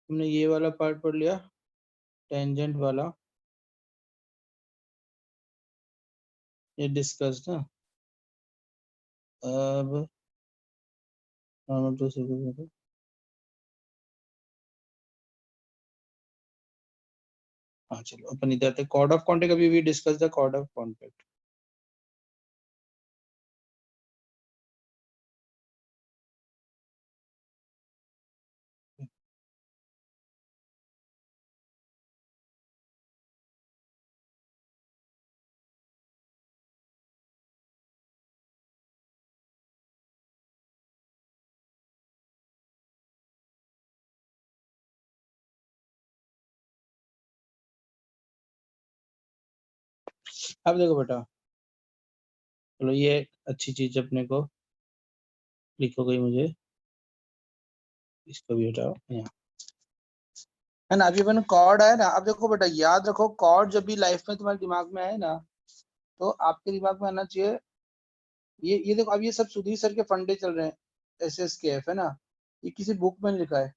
हमने ये वाला पार्ट पढ़ लिया, टेंजेंट वाला, ये डिस्कस ना। अब नॉर्मल टू सर्कल, हाँ चलो अपन इधर थे, कॉर्ड ऑफ कॉन्टैक्ट, अभी we discuss the chord of contact. अब देखो बेटा, चलो ये अच्छी चीज अपने को लिखो गई, मुझे इसको भी हटाओ यहाँ, है ना। अभी अपन कॉर्ड है ना, अब देखो बेटा याद रखो, कॉर्ड जब भी लाइफ में तुम्हारे दिमाग में आए ना, तो आपके दिमाग में आना चाहिए, ये देखो, अब ये सब सुधीर सर के फंडे चल रहे हैं, SSKF, है ना, ये किसी बुक में लिखा है।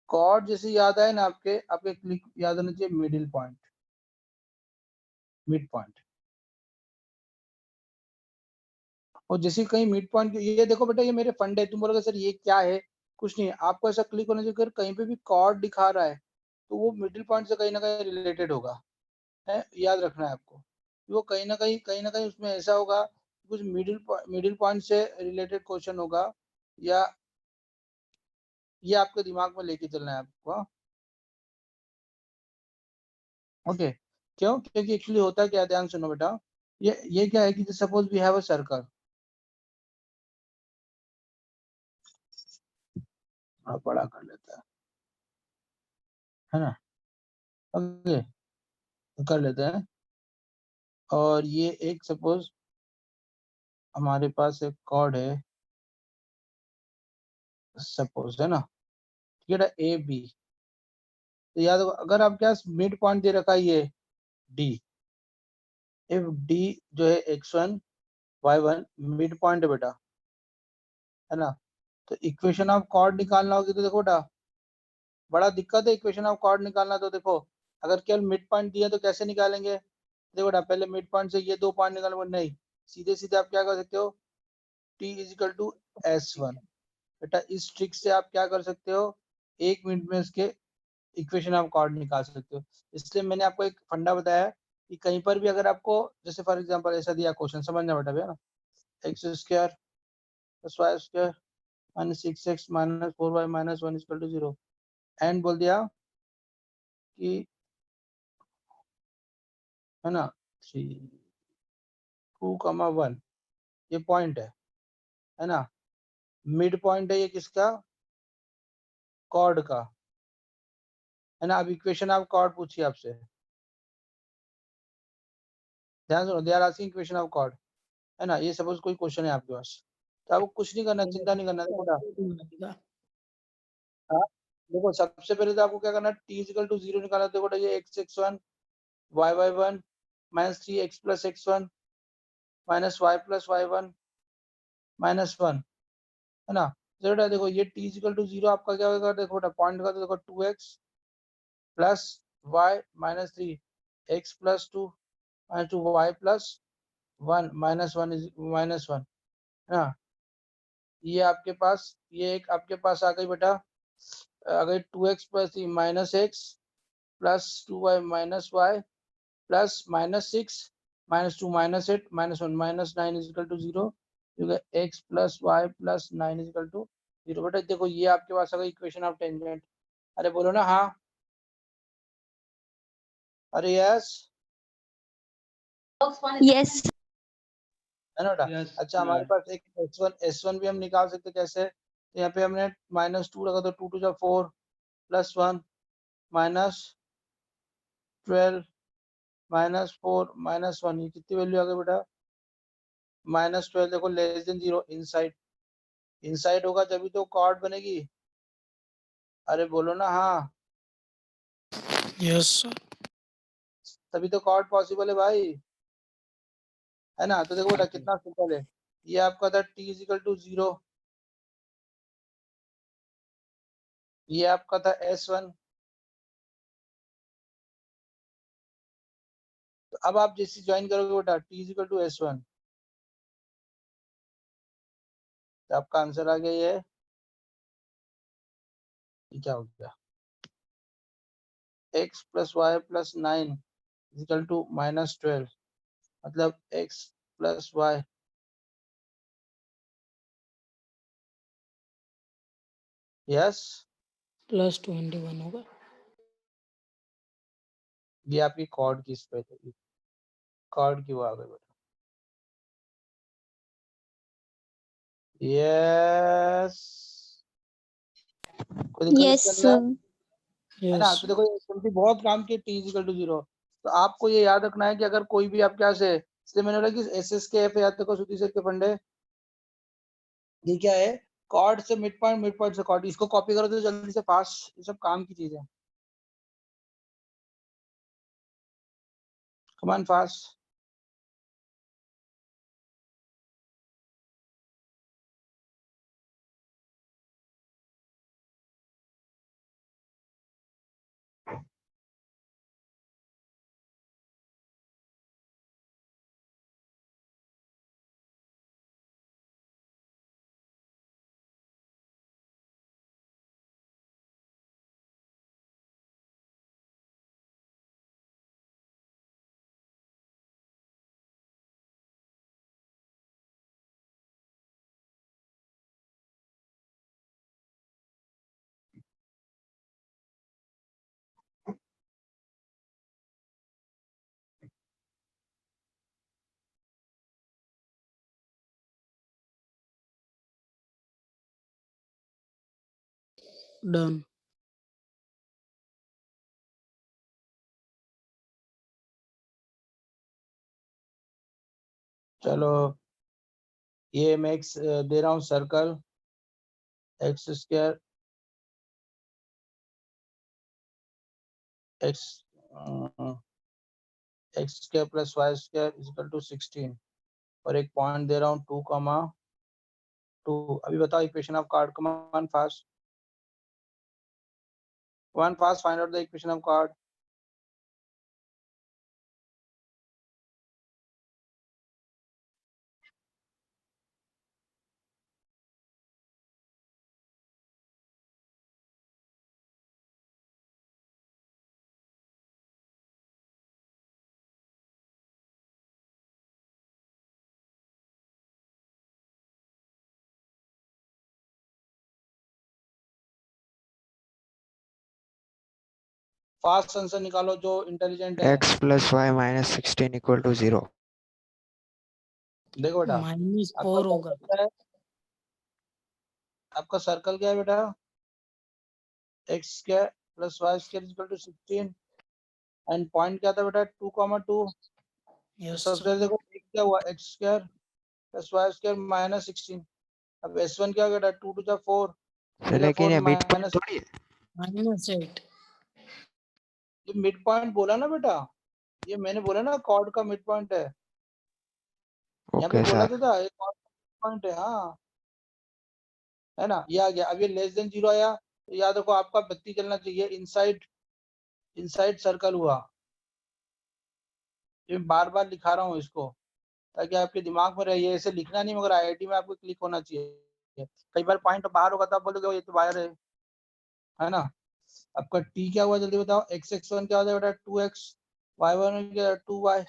कॉर्ड जैसे याद आए ना आपके, आपके क्लिक याद होना चाहिए मिडिल पॉइंट, मिड पॉइंट। और जैसे कहीं मिड पॉइंट, ये देखो बेटा, ये मेरे फंड है, तुम बोलोगे सर ये क्या है, कुछ नहीं, आपको ऐसा क्लिक होना चाहिए, अगर कहीं पे भी कॉर्ड दिखा रहा है तो वो मिडिल पॉइंट से कहीं ना कहीं रिलेटेड होगा, है, याद रखना है आपको। वो कहीं ना कहीं उसमें ऐसा होगा, कुछ मिडिल पॉइंट से रिलेटेड क्वेश्चन होगा, या ये आपके दिमाग में लेके चलना है आपको, हाँ? ओके, क्यों? क्योंकि एक्चुअली होता क्या है, ध्यान सुनो बेटा, ये क्या है कि suppose we have a circle, थोड़ा बड़ा कर लेता है ना, ओके, कर लेते हैं। और ये एक सपोज हमारे पास एक कॉर्ड है, सपोज, है ना, ठीक है, AB। तो याद होगा, अगर आपके पास मिड पॉइंट दे रखा है ये D, इफ D जो है X1 Y1 मिड पॉइंट है बेटा, है ना, तो इक्वेशन ऑफ कॉर्ड निकालना होगी, तो देखो बेटा बड़ा दिक्कत है इक्वेशन ऑफ कॉर्ड निकालना, तो देखो अगर केवल मिड पॉइंट दिया तो कैसे निकालेंगे, देखो बेटा पहले मिड पॉइंट से ये दो पॉइंट निकालेंगे, नहीं, सीधे सीधे आप क्या कर सकते हो, T is equal to S1। बेटा इस ट्रिक से आप क्या कर सकते हो, एक मिनट में इसके इक्वेशन ऑफ कॉर्ड निकाल सकते हो। इसलिए मैंने आपको एक फंडा बताया है कि कहीं पर भी अगर आपको, जैसे फॉर एग्जांपल ऐसा दिया क्वेश्चन, समझना बेटा भैया ना, x² + y² - 6x - 4y - 1 = 0, and बोल दिया कि, है ना, 3 2 1 ये पॉइंट है ना, मिड पॉइंट है ये किसका, कॉर्ड का, है ना। अब इक्वेशन ऑफ कॉर्ड पूछिए आपसे, ध्यान सुनो, they are asking equation of chord, है ना, ये सपोज कोई क्वेश्चन है आपके पास, तो आपको कुछ नहीं करना, चिंता नहीं करना, देखो ना, हाँ, देखो सबसे पहले तो आपको क्या करना है, T इक्वल टू 0 निकालना, देखो ये x1 y1 -3x + x1 -y + y1 -1, है ना। तो बेटा देखो ये T इक्वल टू 0 आपका क्या होगा, देखो बेटा पॉइंट का, तो देखो 2x + y -3 x + 2 -2 y + 1 -1 है ना। ये आपके पास, ये एक आपके पास आ गई बेटा, अगर 2x + 3 -x + 2y -y plus -6 -2 -8 -1 -9 = 0, क्योंकि x + y + 9 = 0। बेटा देखो ये आपके पास अगर इक्वेशन ऑफ टेंजेंट, अरे बोलो ना हाँ, अरे यस, यस। है ना बेटा। Yes, अच्छा हमारे sir. पास एक S1 भी हम निकाल सकते कैसे, तो यहाँ पे हमने -2 रखा, तो 2 × 4 + 1 -12 -4 -1, ये कितनी वैल्यू आ गई बेटा, -12, देखो <0 इनसाइड, इनसाइड होगा जब तो कॉर्ड बनेगी, अरे बोलो ना हाँ, यस सर। तभी तो कॉर्ड पॉसिबल है भाई, है ना। तो देखो बेटा कितना सिंपल है, ये आपका था T इक्वल टू 0, ये आपका था S1। तो अब आप जैसे ज्वाइन करोगे बेटा t is equal to S1, तो आपका आंसर आ गया ये क्या हो गया, x plus y plus 9 equal to -12, मतलब x प्लस वाई यस, +21 होगा। ये आपकी कॉर्ड की स्पेस है, कॉर्ड की वो आ गई बेटा। यस, कोई दिक्कत यस इसके अंदर है ना। यस तो देखो ये सिंपली बहुत काम की t इज इक्वल टू 0। तो आपको ये याद रखना है कि अगर कोई भी आप क्या से, इसलिए मैंने बोला कि एस के एफ याद देखो सुधी से के फंडे, ये क्या है, कॉर्ड से मिड पॉइंट से कॉर्ड, इसको कॉपी करो तो जल्दी से पास, ये सब काम की चीज है। Come on fast. डन। चलो ये मैं दे रहा हूँ circle x square x x square plus y square equal to 16 और एक पॉइंट दे रहा हूँ 2,2। अभी बताओ equation of card, come on fast, one fast find out the equation of card. Fast answer निकालो जो इंटेलिजेंट है। x plus Y minus 16 equal to 0। देखो बेटा आपका -4 होगा। सर्कल क्या है, आपका सर्कल क्या है बेटा, x square plus y square equal to 16 and point क्या था बेटा 2,2। तो यस सबसे पहले देखो एक क्या हुआ, x square plus y square minus 16। अब S1 क्या हो गया, 2 टू जा 4, लेकिन 4 ये मिड पॉइंट माइनस, थोड़ी है। -8। ये मिड पॉइंट बोला ना बेटा, ये मैंने बोला ना कॉर्ड का मिड पॉइंट है, यहाँ पे ओके बोला सर। तो था ये कॉर्ड पॉइंट है, हाँ है ना। ये आ गया, अब ये लेस देन 0 आया तो याद रखो आपका बत्ती चलना चाहिए, इनसाइड इनसाइड सर्कल हुआ। ये बार बार लिखा रहा हूँ इसको ताकि आपके दिमाग में रहे, ये ऐसे लिखना नहीं मगर आईआईटी में आपको क्लिक होना चाहिए। कई बार पॉइंट बाहर होगा तो आप बोलोगे ये तो बाहर है ना। आपका टी क्या हुआ जल्दी बताओ, एक्स एक्स वन क्या हो जाएगा, 2x, y1 क्या 2y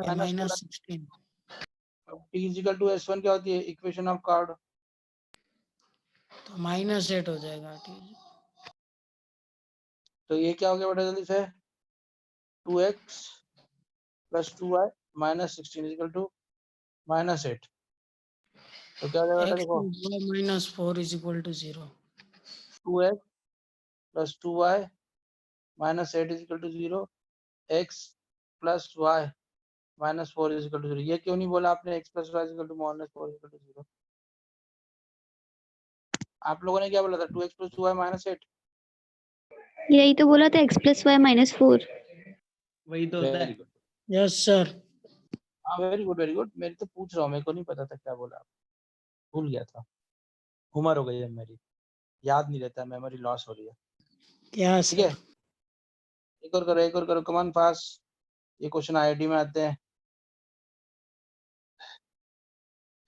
minus 12। -16 T is equal to S1 क्या होती है इक्वेशन ऑफ कार्ड, तो -8 हो जाएगा। ठीक तो ये क्या हो गया बेटा जल्दी से, 2x plus 2y minus 16 is equal to -8। तो क्या हो जाएगा है। बेटा x देखो, + y - 4 = 0। 2x plus 2y minus 8 equal to 0, x plus y minus 4 equal to 0। ये क्यों नहीं बोला आपने x plus y equal to -4 equal to 0, आप लोगों ने क्या बोला था 2x प्लस 2y माइनस 8। यही तो बोला था, x प्लस वाई -4। वही तो होता है। Very good, yes sir. हाँ वेरी गुड वेरी गुड, मेरे तो पूछ रहा हूँ, मेरे को नहीं पता था क्या बोला, भूल गया था, उम्र हो गई है मेरी। याद नहीं रहता, मेमोरी लॉस हो रही है। क्या ठीक है, सर? एक और करो, कमान फास्ट। ये क्वेश्चन आईआईटी में आते हैं।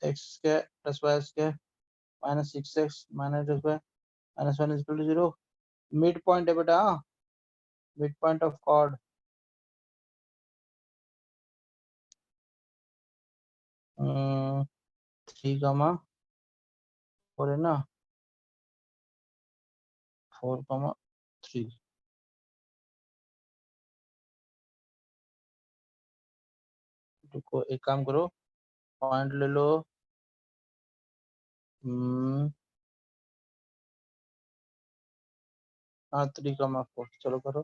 एक्स के प्लस वाई के minus 6x minus minus 1 is equal to 0। Mid point है बेटा, mid point of chord. Three comma 4 है ना, 4,3। देखो एक काम करो, पॉइंट ले लो। हाँ 3,4, चलो करो।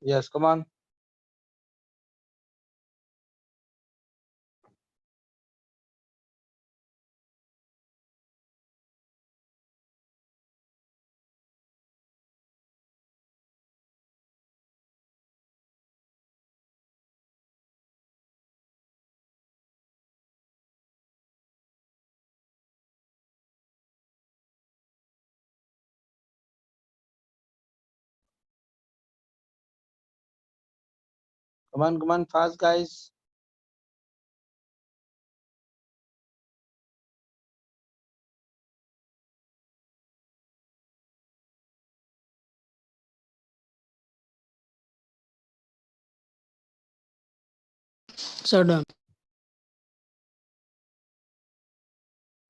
Yes come on. Come on fast guys. Sir done.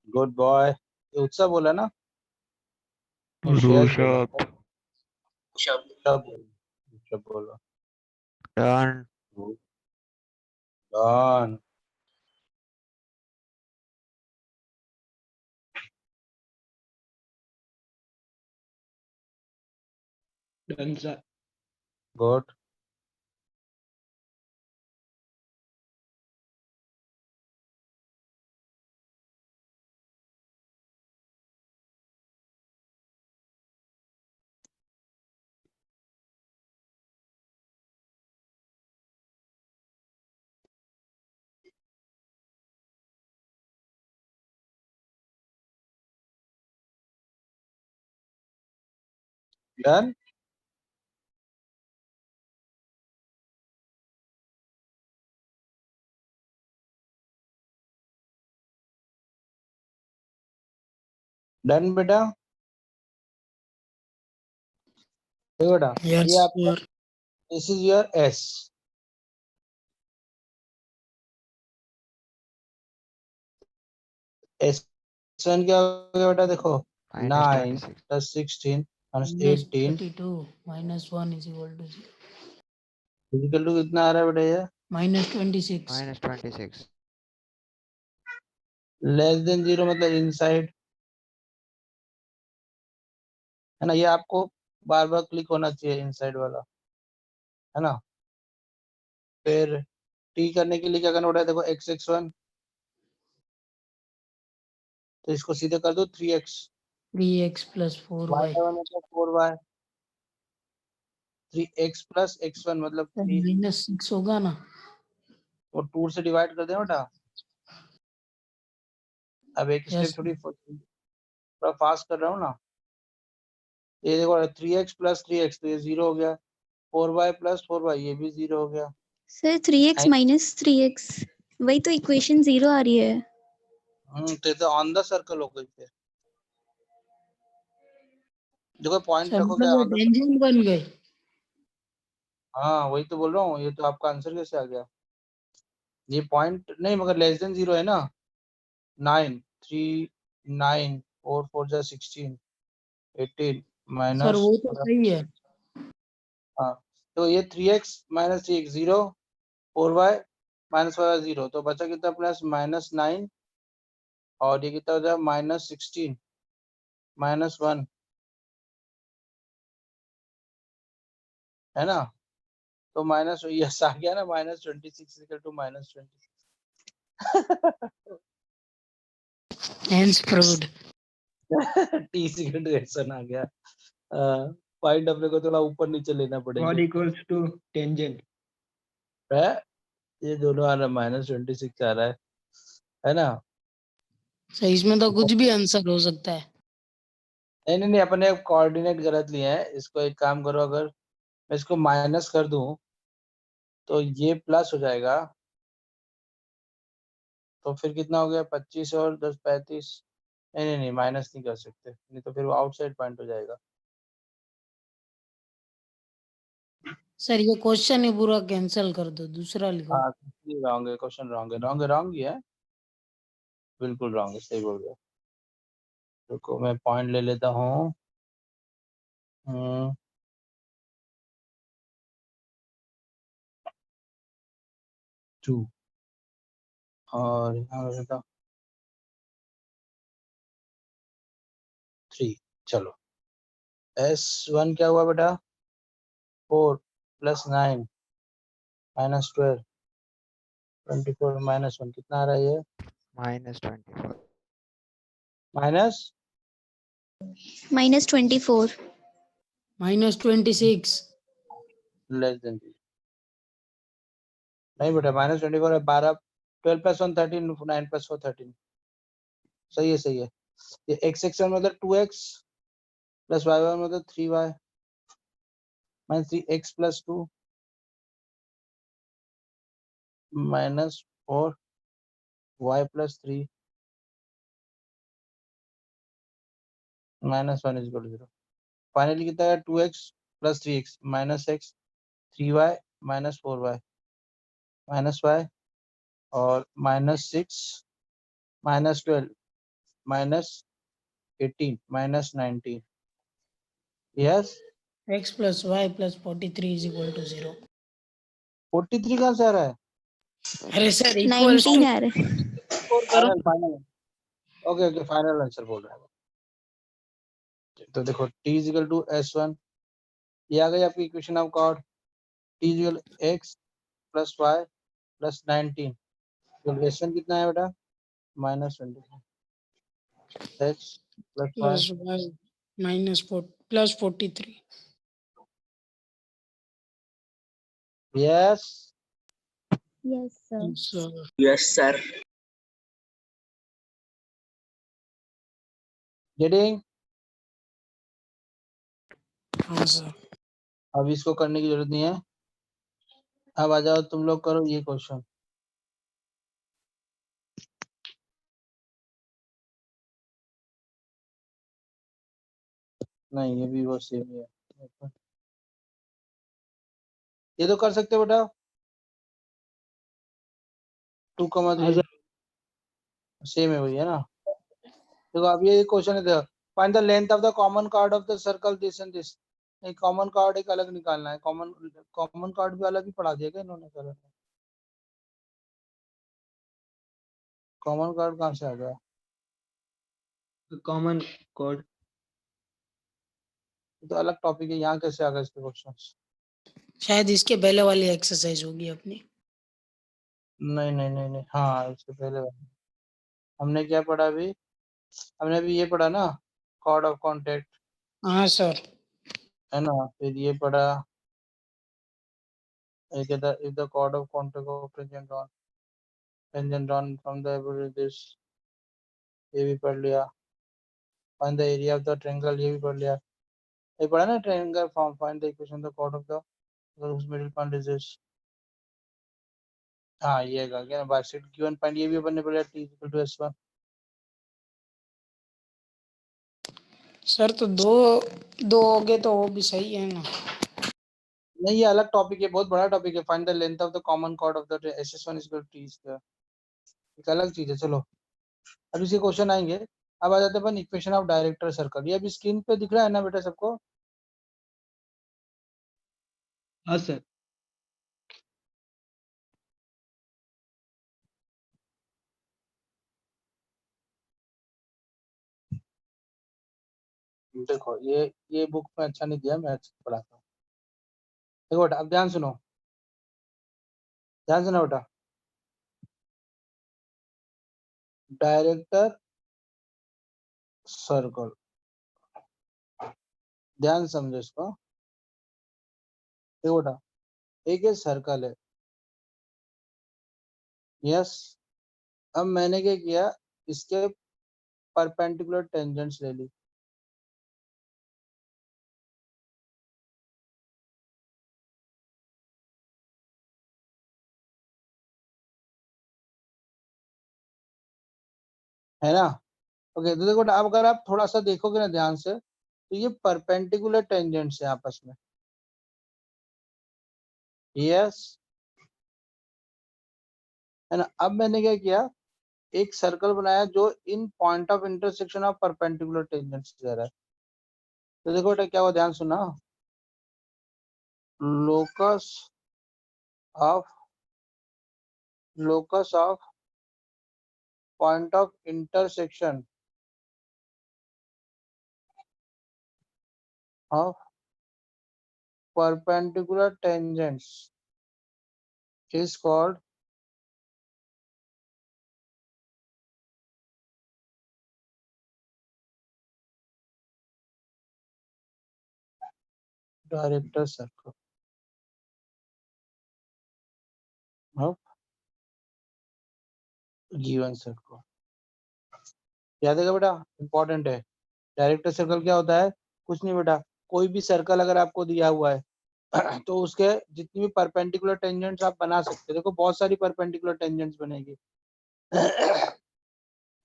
Good boy. ये उत्सव बोला ना? ऋषभ। ऋषभ बोलो। Done. Done. Done sir. Good. Done. Done बेटा। देखो बेटा, यस ये आपका sir. This is your S. S1 क्या हो गया बेटा? देखो minus 9 26। Plus 16 minus minus 18 32 minus 1 is equal to 0। फिजिकल टू कितना आ रहा है बेटा? ये माइनस 26। माइनस 26। लेस देन 0 मतलब इनसाइड, है ना? ये आपको बार बार क्लिक होना चाहिए इनसाइड वाला, है ना? फिर टी करने के लिए क्या करना पड़ेगा? देखो x(x1), तो इसको सीधे कर दो 3x। 3x plus 4y। y1 मतलब 4y। 3x प्लस x1 मतलब 3, माइनस 6 होगा ना? और 2 से डिवाइड कर देना बेटा। अब एक यस। स्टेप थोड़ा फास्ट कर रहा हूँ ना। ये देखो 3x प्लस 3x, तो ये 0 हो गया। 4y प्लस 4y, ये भी 0 हो गया। सर 3x माइनस 3x, वही तो इक्वेशन 0 आ रही है। तो ऑन द सर्कल हो गई फिर। देखो पॉइंट सर रखो क्या मतलब ऑन द। टेंजेंट बन गई। हाँ वही तो बोल रहा हूँ, ये तो आपका आंसर कैसे आ गया? ये पॉइंट नहीं, मगर लेस देन 0 है ना। 9 3 9 4 4 जा 16 18 सर माइनस, वो तो सही है। हाँ तो ये 3x minus 3x 0, 4y minus Y 0, तो बचा कितना? प्लस माइनस 9, और ये कितना हो जाए? माइनस 16 माइनस 1, है ना? तो माइनस यस आ गया ना, minus 26 equal to minus 26। Hence proved. T equal to एक्सन आ गया। पॉइंट अपने को थोड़ा ऊपर नीचे लेना कॉड पड़ेंगे, इक्वल्स टू टेंजेंट। है? ये दोनों आ रहा -26 आ रहा है ना? सर इसमें तो कुछ भी आंसर हो सकता है। नहीं नहीं नहीं, अपने कोऑर्डिनेट गलत लिए हैं। इसको एक काम करो, अगर मैं इसको माइनस कर दूं तो ये प्लस हो जाएगा, तो फिर कितना हो गया? 25 और 10 35। नहीं नहीं नहीं, माइनस नहीं कर सकते, नहीं तो फिर वो आउटसाइड पॉइंट हो जाएगा। सर ये क्वेश्चन ही पूरा कैंसिल कर दो, दूसरा लिखो। हाँ, रॉन्ग है, क्वेश्चन रॉन्ग है, रॉन्ग है, रॉन्ग ही है, बिल्कुल रॉन्ग है, सही बोल रहे हो। रुको मैं पॉइंट ले लेता हूँ। 2 और यहाँ पे था 3। चलो, S1 क्या हुआ बेटा? 4 + 9 - 12 24 -1 कितना आ रहा है ये? -24. माइनस -24. -26। Less than. नहीं बेटा, -24 है। 12 12 + 1 13 9 + 4 13। सही है, सही है। ये x मतलब 2x + y मतलब 3y -3x + 2 -4y + 3 -1 = 0। फाइनली कितना है? 2x + 3x -x 3y -4y -y और -6 -12 -18 -19। Yes, x + y + 43 = 0। 43 कहाँ से आ रहा है? अरे सर इक्वल्स 19 टू आ रहा है। और करो। Final final. Okay okay, final answer बोल रहा है। तो देखो t = S1, ये आ गई आपकी equation of chord. t = x + y + 19। तो S1 कितना है बेटा? -24 x + y। + y -4 + 43। Yes, Yes, sir. Sir Yes, sir. Getting? हाँ सर। अब इसको करने की जरूरत नहीं है। अब आ जाओ तुम लोग, करो ये क्वेश्चन। नहीं, ये भी वो सेम ही है। ये तो कर सकते हो बेटा, 2,3 सेम है, वही है ना? देखो अब ये क्वेश्चन है, देखो find the length of the common card of the circle this and this. एक कॉमन कार्ड एक अलग निकालना है। कॉमन कॉमन कार्ड भी अलग ही पढ़ा दिया क्या इन्होंने? सर कॉमन कार्ड कहाँ से आ गया? Common code. ये तो अलग टॉपिक है, यहाँ कैसे आ गए इसके क्वेश्चंस? शायद इसके पहले वाली एक्सरसाइज होगी अपनी। नहीं नहीं नहीं नहीं, हाँ इसके पहले हमने क्या पढ़ा अभी? हमने अभी ये पढ़ा ना, कॉर्ड ऑफ कॉन्टेक्ट, हाँ सर। है ना? फिर ये पढ़ा, एक if the chord of contact of tangent on from the this, ये भी पढ़ लिया। Find the area of the triangle, ये भी पढ़ लिया। ये पढ़ा ना, triangle form, find the equation the chord of the middle point is this. हाँ ये है क्या बाइसेक्ट गिवन पॉइंट, ये भी अपन ने पढ़ा, t = S1। सर तो दो दो हो गए तो वो भी सही है ना। नहीं, ये अलग टॉपिक है, बहुत बड़ा टॉपिक है। Find the length of the common chord of the SS1 = t²। एक अलग चीज है। चलो अब इसी क्वेश्चन आएंगे। अब आ जाते हैं अपन इक्वेशन ऑफ डायरेक्टर सर्कल। ये अभी स्क्रीन पे दिख रहा है ना बेटा सबको? हाँ सर। देखो ये बुक में अच्छा नहीं दिया, मैं अच्छा पढ़ाता हूँ। देखो बेटा, अब ध्यान सुनो, ध्यान सुनो बेटा। डायरेक्टर सर्कल, ध्यान समझो इसको। देखो बेटा, एक ये सर्कल है, यस, अब मैंने क्या किया, इसके परपेंडिकुलर टेंजेंट्स ले ली। है ना? ओके, तो देखो अब अगर आप थोड़ा सा देखोगे ना ध्यान से, तो ये परपेंडिकुलर टेंजेंट्स है आपस में। यस, है ना? अब मैंने क्या किया, एक सर्कल बनाया जो in point of intersection of perpendicular tangents दे रहा है। तो देखो बेटा क्या हुआ, ध्यान सुना, locus of point of intersection of perpendicular tangents is called director circle of given circle। याद है बेटा, इंपॉर्टेंट है। डायरेक्टर सर्कल क्या होता है, कुछ नहीं बेटा, कोई भी सर्कल अगर आपको दिया हुआ है तो उसके जितनी भी परपेंडिकुलर टेंजेंट्स आप बना सकते हो। देखो बहुत सारी परपेंडिकुलर टेंजेंट्स बनेगी।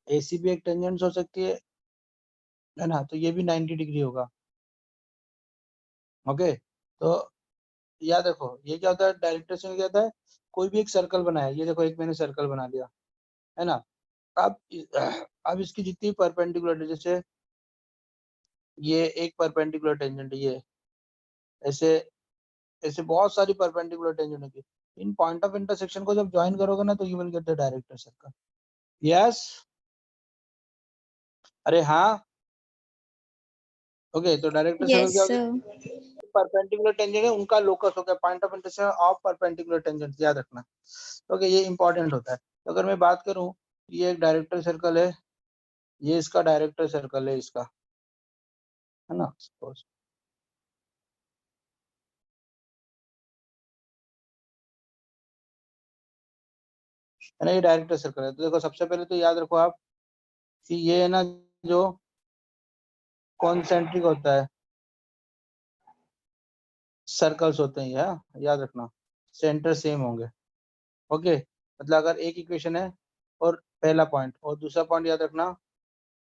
एसी भी एक टेंजेंट्स हो सकती है ना, तो ये भी 90 डिग्री होगा। ओके, तो याद रखो ये क्या होता है, डायरेक्टर सर्कल क्या होता है, कोई भी एक सर्कल बनाया, ये देखो एक मैंने सर्कल बना दिया, है ना। अब इसकी जितनी परपेंडिकुलर, जैसे ये एक परपेंडिकुलर टेंजेंट, ये ऐसे ऐसे बहुत सारी परपेंडिकुलर टेंजेंट होगी। इन पॉइंट ऑफ इंटरसेक्शन को जब ज्वाइन करोगे ना, तो you will get the director circle. Yes, अरे हाँ, ओके, तो डायरेक्टर सर्कल Yes, क्या होगा, sir. परपेंडिकुलर टेंजेंट है उनका लोकस होगा point of intersection of perpendicular tangent, याद रखना। ओके, ये इंपॉर्टेंट होता है। तो अगर मैं बात करूं, ये एक डायरेक्टर सर्कल है, ये इसका डायरेक्टर सर्कल है इसका, है ना, सपोज है ना, ये डायरेक्टर सर्कल है। तो देखो सबसे पहले तो याद रखो आप कि ये है ना जो कॉन्सेंट्रिक होता है, सर्कल्स होते हैं, याद रखना, सेंटर सेम होंगे। ओके, मतलब अगर एक इक्वेशन है और पहला पॉइंट और दूसरा पॉइंट, याद रखना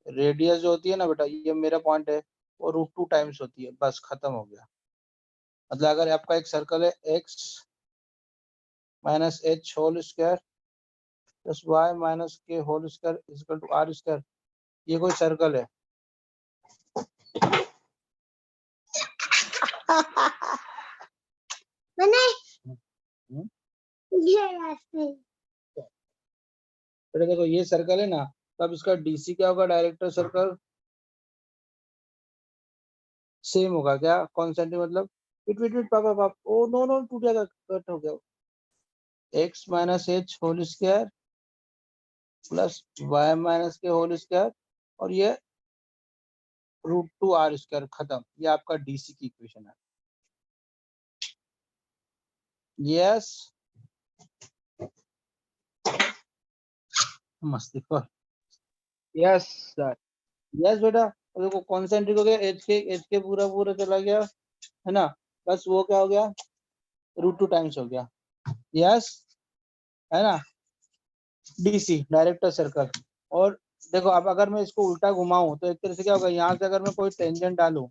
रेडियस जो होती है ना बेटा, ये मेरा पॉइंट है, वो √2 टाइम्स होती है, बस खत्म हो गया। मतलब अगर आपका एक सर्कल है x minus h whole square plus y minus k whole square equal to r square, ये कोई सर्कल है। हम्म, बेटा देखो ये सर्कल है ना, तब इसका डीसी क्या होगा, डायरेक्टर सर्कल सेम होगा क्या, कॉन्सेंट्रिक मतलब वेट पापा पाप, ओ नो नो टूट जाएगा, कट हो गया, x minus h whole square plus y minus k whole square और ये √2 r स्क्वायर, खत्म। ये आपका डीसी की इक्वेशन है। यस, मस्ती कर। Yes, sir. यस बेटा, और देखो कॉन्सेंट्रिक हो गया, एच के पूरा पूरा चला गया, है ना, बस वो क्या हो गया, √2 टाइम्स हो गया। यस, है ना, डीसी डायरेक्टर सर्कल। और देखो अब अगर मैं इसको उल्टा घुमाऊं तो एक तरह से क्या होगा, यहाँ से अगर मैं कोई टेंजेंट डालूं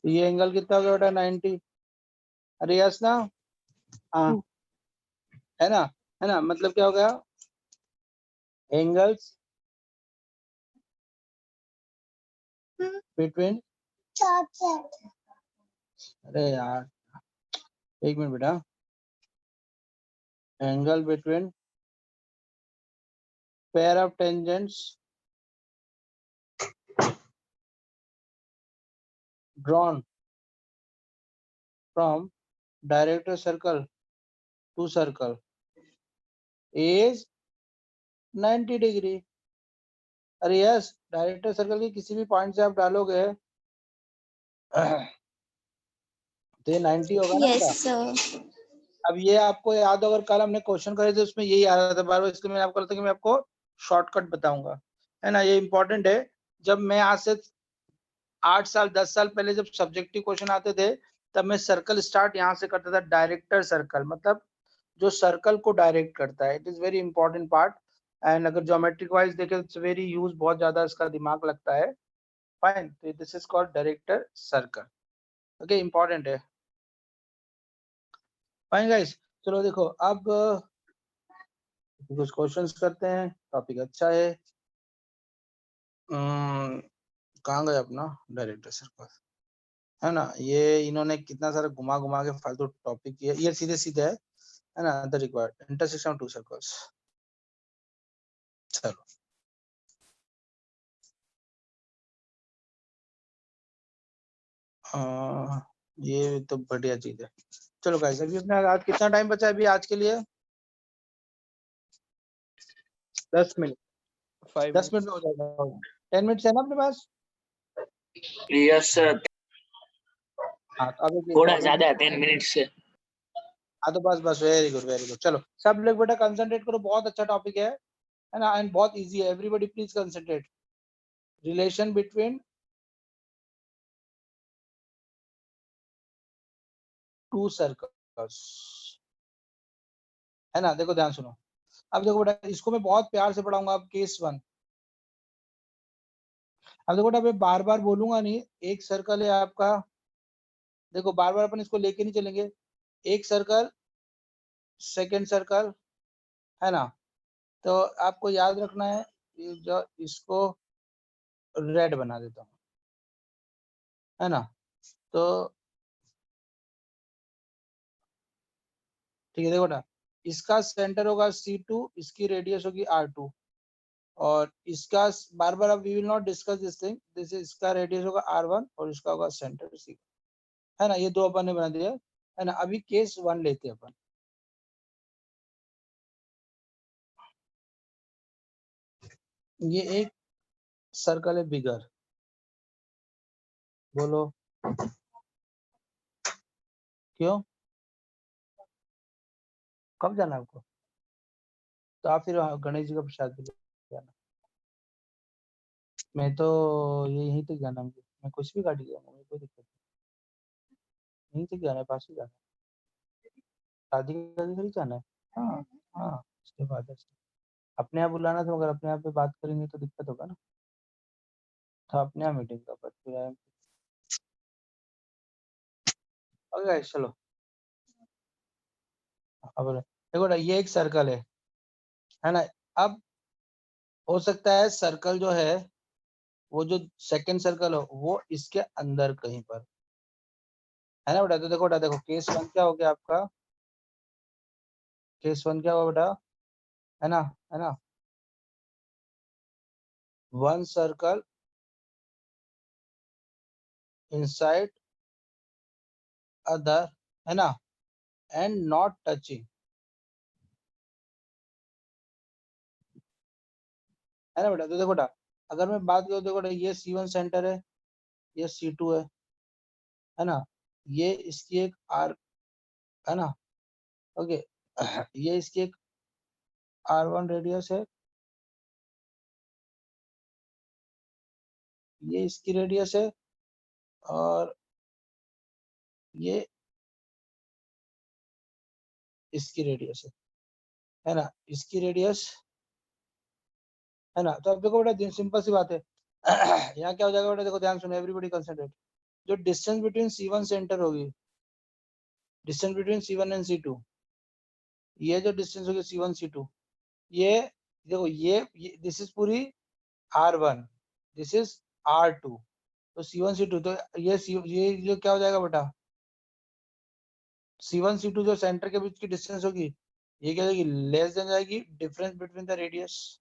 तो ये एंगल कितना हो गया बेटा, 90। अरे यस ना, हाँ, है ना, है ना, मतलब क्या हो गया, एंगल्स बिटवीन, अरे यार एक मिनट बेटा, angle between pair of tangents drawn from director circle to circle is 90 degree. अरे यस, डायरेक्टर सर्कल की किसी भी पॉइंट से आप डालोगे तो ये 90 होगा ना Yes, बेटा। sir. अब ये आपको याद हो, अगर कल हमने क्वेश्चन करे थे उसमें यही आ रहा था बार बार, इसलिए मैंने आपको बोला था कि मैं आपको शॉर्टकट बताऊंगा, है ना। ये इंपॉर्टेंट है। जब मैं आज से 8 साल 10 साल पहले जब सब्जेक्टिव क्वेश्चन आते थे, तब मैं सर्कल स्टार्ट यहाँ से करता था, डायरेक्टर सर्कल, मतलब जो सर्कल को डायरेक्ट करता है। It is very important part. And अगर ज्योमेट्रिक वाइज देखें, इट्स वेरी यूज, बहुत ज्यादा इसका दिमाग लगता है। फाइन, तो this is called director circle. Okay, important है। फाइन गाइस, चलो देखो अब कुछ क्वेश्चंस करते हैं। टॉपिक अच्छा है। कहाँ गए अपना डायरेक्टर सर्कल, है ना। ये इन्होंने कितना सारा घुमा घुमा के फालतू टॉपिक किया, ये सीधे सीधे है ना। The required intersection of to circles. चलो ये तो बढ़िया चीज है। चलो गाइस, अभी अपने आज कितना टाइम बचा है अभी आज के लिए? 10 मिनट 5 10 मिनट में हो जाएगा। 10 मिनट है ना अपने पास? यस सर, हाँ, तो अभी थोड़ा ज्यादा 10 मिनट से। हाँ, तो बस बस, वेरी गुड वेरी गुड। चलो सब लोग बेटा कंसंट्रेट करो, बहुत अच्छा टॉपिक है ना। एंड बहुत इजी है। Everybody please concentrate. Relation between two circles, है ना। देखो ध्यान सुनो। अब देखो बेटा, इसको मैं बहुत प्यार से पढ़ाऊंगा। अब केस 1। अब देखो बेटा, मैं बार बार बोलूंगा नहीं। एक सर्कल है आपका, देखो बार बार अपन इसको लेके नहीं चलेंगे। एक सर्कल, सेकेंड सर्कल, है ना। तो आपको याद रखना है, ये जो इसको रेड बना देता हूँ, है ना। तो ठीक है, देखो बेटा, इसका सेंटर होगा C2, इसकी रेडियस होगी R2, और इसका बार बार अब we will not discuss this thing, this इसका रेडियस होगा R1 और इसका होगा सेंटर C, है ना। ये दो अपन ने बना दिया, है ना। अभी केस 1 लेते हैं अपन। ये एक सर्कल है बिगर, बोलो क्यों, कब जाना है आपको? तो आप फिर गणेश जी का प्रसाद भी ले जाना। मैं तो ये यहीं तक जाना मुझे, मैं कुछ भी गाड़ी जाऊंगा, मुझे कोई दिक्कत नहीं। यहीं तक जाना है, पास ही जाना है। शादी का घर जाना है। हाँ हाँ, उसके बाद ऐसे अपने आप बुलाना था, मगर अपने आप पे बात करेंगे तो दिक्कत होगा ना। तो अपने आप मीटिंग का पर फिर ओके चलो। अब देखो ना, ये एक सर्कल है ना। अब हो सकता है सर्कल जो है, वो जो सेकंड सर्कल हो वो इसके अंदर कहीं पर, है ना बेटा। तो देखो बेटा, देखो केस 1 क्या हो गया आपका? केस 1 क्या हुआ बेटा, है ना, है ना। वन सर्कल इनसाइड अदर, है ना, एंड नॉट टचिंग, है ना बेटा। तो देखो बेटा, अगर मैं बात करूँ, देखो बेटा, ये C1 सेंटर है, ये C2 है ना। ये इसकी एक आर, है ना। ओके, ये इसकी एक R1 रेडियस है, ये इसकी रेडियस है, और ये इसकी रेडियस है ना, इसकी रेडियस, है ना। तो अब देखो बेटा, सिंपल सी बात है। यहाँ क्या हो जाएगा बेटा, देखो ध्यान सुनो, एवरीबॉडी कंसंट्रेट। जो डिस्टेंस बिटवीन C1 सेंटर होगी, distance between C1 and C2, ये जो डिस्टेंस होगी C1 C2, ये देखो, ये दिस इज पूरी R1, दिस इज R2, तो C1 C2, तो ये जो क्या हो जाएगा बेटा, C1 C2 जो सेंटर के बीच की डिस्टेंस होगी, ये क्या जाएगी, लेस देन जाएगी difference between the radius.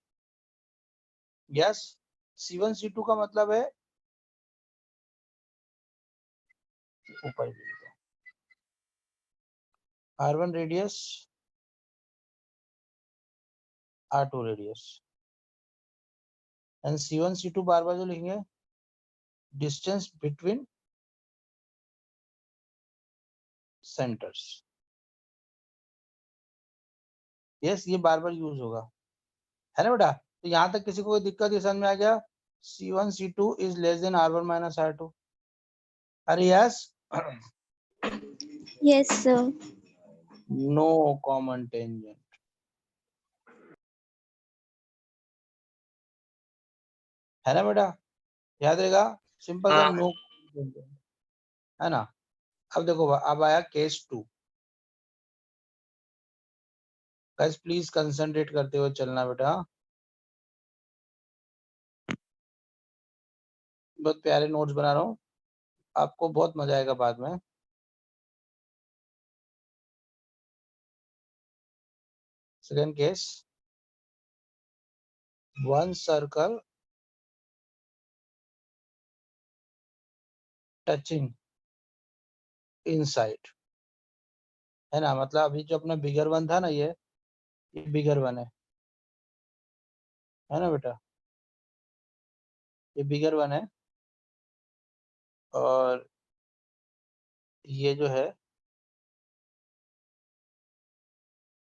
Yes, C1 C2 का मतलब है ऊपर R1 radius, R2 radius, and C1 C2 बार बार जो लिखेंगे, डिस्टेंस बिटवीन सेंटर्स। यस, ये बार बार यूज होगा, है ना बेटा। तो यहाँ तक किसी को कोई दिक्कत ये समझ में आ गया? C1 C2 is less than R1 minus R2। अरे yes, Yes, sir. No common tangent, है ना बेटा, याद रहेगा, सिंपल सा हाँ। नो, है ना। अब देखो अब आया केस 2। गाइस प्लीज कंसंट्रेट करते हुए चलना बेटा, बहुत प्यारे नोट्स बना रहा हूँ, आपको बहुत मजा आएगा बाद में। Second case, one circle touching inside, है ना, मतलब अभी जो अपना बिगर वन था ना, ये बिगर वन है ना बेटा, ये बिगर वन है, और ये जो है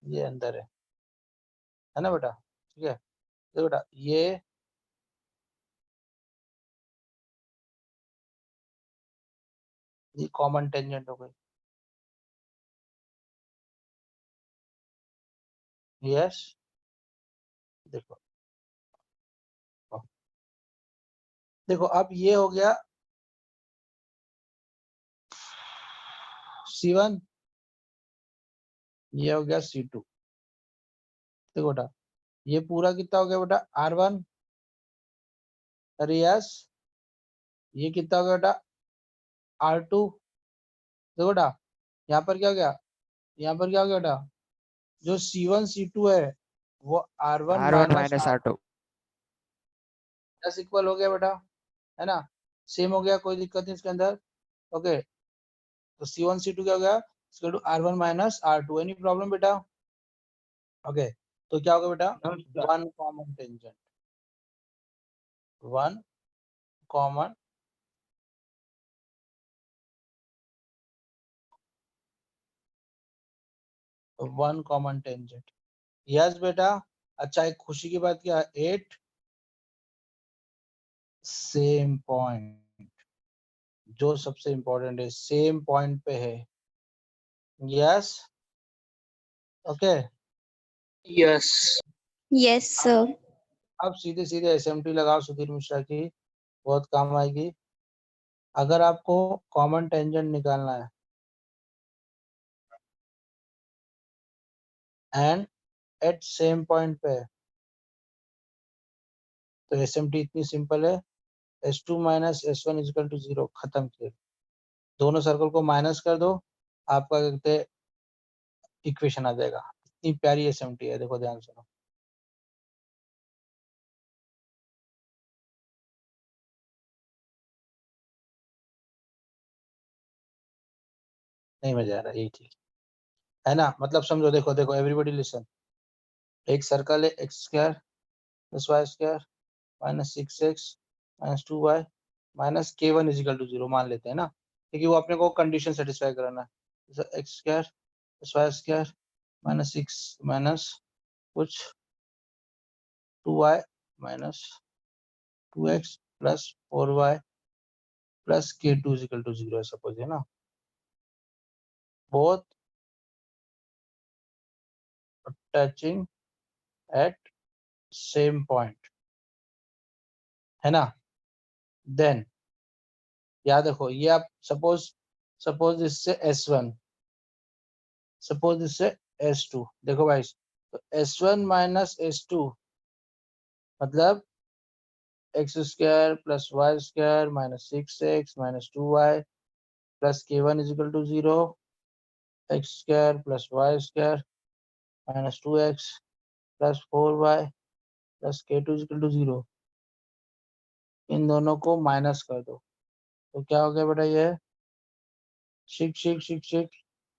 ये अंदर है ना बेटा, ठीक है। देखो बेटा, ये कॉमन टेंजेंट हो गई, यस। देखो देखो अब ये हो गया C1, ये हो गया C2। देखो बेटा, ये पूरा कितना हो गया बेटा R1, अरे यस, ये कितना हो गया बेटा R2। देखो बेटा, यहाँ पर क्या हो गया, यहाँ पर क्या हो गया बेटा, जो C1 C2 है वो R1 R1 minus minus R2. Plus equal हो गया बेटा, है ना, सेम हो गया, कोई दिक्कत नहीं इसके अंदर। ओके, तो C1 C2 क्या हो गया, equal to R1 minus R2, any problem बेटा? ओके, तो क्या होगा बेटा, one common tangent, one common one common tangent, yes बेटा। अच्छा, एक खुशी की बात क्या, 8 सेम पॉइंट, जो सबसे इंपॉर्टेंट है, सेम पॉइंट पे है, yes. Okay, Yes. Yes, sir. अब सीधे सीधे SMT लगाओ सुधीर मिश्रा की, बहुत काम आएगी। अगर आपको कॉमन टेंजेंट निकालना है एंड एट सेम पॉइंट पे है, तो SMT इतनी सिंपल है, S2 minus S1 is equal to 0, खत्म किया। दोनों सर्कल को माइनस कर दो, आपका क्या कहते हैं इक्वेशन आ जाएगा। इतनी प्यारी SMT है, देखो ध्यान सुनो। नहीं मजा आ रहा, यही ठीक है ना, मतलब समझो, देखो देखो एवरीबॉडी लिसन, एक सर्कल है x square plus y square minus 6x minus 2y minus k1 equal to 0 मान लेते हैं ना, क्योंकि वो अपने को कंडीशन सेटिस्फाई कराना है। X square plus y square minus 6 minus कुछ 2y minus 2x plus 4y plus k2 equal to 0 है, सपोज, है ना। Both touching at same point, है ना। देन याद रखो, ये आप सपोज सपोज इससे S1, सपोज इससे S2, देखो भाई, तो S1 माइनस S2 मतलब x square plus y square minus 6x minus 2y plus k1 equal to 0, x square plus y square minus 2x plus 4y plus k2 equal to 0। इन दोनों को minus कर दो, तो क्या हो गया बेटा, ये 6 की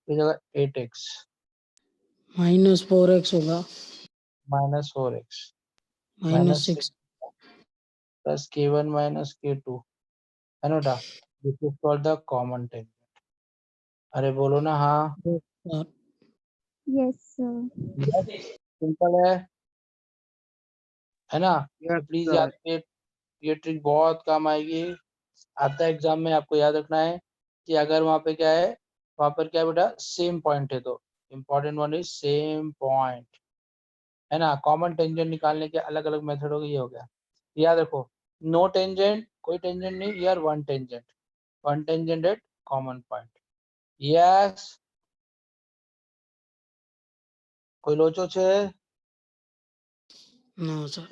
जगह 8x -4x होगा, minus 4x minus -6। Plus k1 minus k2, है ना बेटा। This is called the common tangent. अरे बोलो ना हाँ। Yes, sir. सिंपल है ना? Yes, please sir. याद रखिए, ये ट्रिक बहुत काम आएगी। आता है एग्जाम में, आपको याद रखना है कि अगर वहां पे क्या है, वहां पर क्या है बेटा, सेम पॉइंट है, तो important one is same point, है ना? कॉमन टेंजेंट निकालने के अलग अलग मेथड हो गए, ये हो गया। याद रखो, नो टेंजेंट, कोई टेंजेंट नहीं, यार one tangent at common point. Yes, कोई लोचो छे? No sir.